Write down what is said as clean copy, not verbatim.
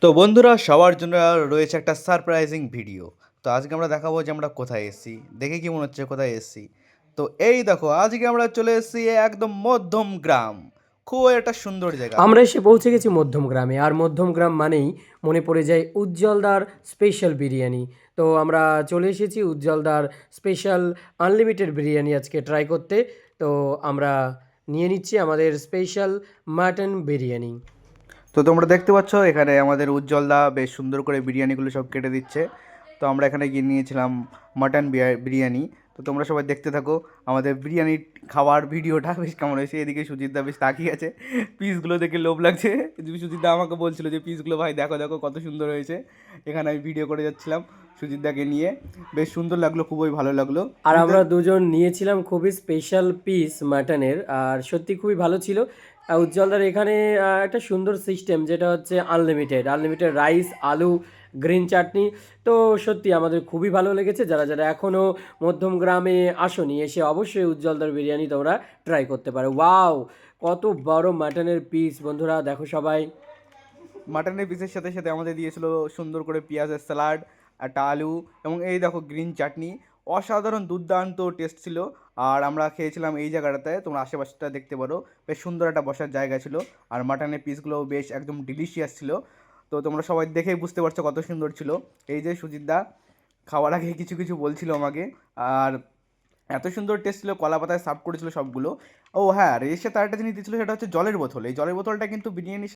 তো বন্ধুরা সবার জন্য রয়েছে একটা সারপ্রাইজিং ভিডিও। তো আজকে আমরা দেখাবো যে আমরা কোথায় এসেছি। দেখে কি মনে হচ্ছে কোথায় এসেছি? তো এই দেখো আজকে আমরা চলে এসেছি একদম মধ্যম গ্রাম। খুব একটা সুন্দর জায়গা। আমরা এসে পৌঁছে গেছি মধ্যম গ্রামে। আর মধ্যম গ্রাম মানেই মনে পড়ে যায় উজ্জ্বলদার স্পেশাল বিরিয়ানি। তো আমরা চলে এসেছি উজ্জ্বলদার স্পেশাল আনলিমিটেড বিরিয়ানি আজকে ট্রাই করতে। তো আমরা নিয়ে নিচ্ছি আমাদের স্পেশাল মাটন বিরিয়ানি। তো তোমরা দেখতে পাচ্ছ এখানে আমাদের উজ্জ্বলদা বেশ সুন্দর করে বিরিয়ানিগুলো সব কেটে দিচ্ছে। তো আমরা এখানে গিয়ে নিয়েছিলাম মাটন বিরিয়ানি। তো তোমরা সবাই দেখতে থাকো আমাদের বিরিয়ানির খাওয়ার ভিডিওটা বেশ কেমন হয়েছে। এদিকে সুজিতদা বেশ তাকিয়ে আছে, পিসগুলো দেখে লোভ লাগছে। সুজিতদা আমাকে বলছিল যে পিসগুলো ভাই দেখো দেখো কত সুন্দর হয়েছে। এখানে আমি ভিডিও করে যাচ্ছিলাম সুজিতদাকে নিয়ে। বেশ সুন্দর লাগলো, খুবই ভালো লাগলো আর সুজিতদা। আমরা দুজন নিয়েছিলাম খুবই স্পেশাল পিস মাটনের, আর সত্যি খুবই ভালো ছিল। উজ্জ্বলদার এখানে একটা সুন্দর সিস্টেম, যেটা হচ্ছে আনলিমিটেড আনলিমিটেড রাইস, আলু, গ্রিন চাটনি। তো সত্যি আমাদের খুবই ভালো লেগেছে। যারা যারা এখনও মধ্যম গ্রামে আসনি, এসে অবশ্যই উজ্জ্বলদার বিরিয়ানি তোমরা ট্রাই করতে পারো। ওয়াও, কত বড় মাটনের পিস বন্ধুরা, দেখো সবাই। মাটনের পিসের সাথে সাথে আমাদের দিয়েছিল সুন্দর করে পেঁয়াজের স্যালাড, একটা আলু, এবং এই দেখো গ্রিন চাটনি। অসাধারণ দুর্দান্ত টেস্ট ছিল। আর আমরা খেয়েছিলাম এই জায়গাটাতে, তোমরা আশেপাশটা দেখতে পারো, বেশ সুন্দর একটা বসার জায়গা ছিল। আর মাটনের পিসগুলো বেশ একদম ডিলিশিয়াস ছিল। তো তোমরা সবাই দেখেই বুঝতে পারছো কত সুন্দর ছিল। এই যে সুজিতদা খাওয়ার আগে কিছু কিছু বলছিল আমাকে। আর এত সুন্দর টেস্ট ছিল, কলা পাতায় সার্ভ করেছিল সবগুলো। ও হ্যাঁ, এর সাথে আরেকটা জিনিস দিয়েছিল, সেটা হচ্ছে জলের বোতল। এই জলের বোতলটা কিন্তু বিরিয়ানির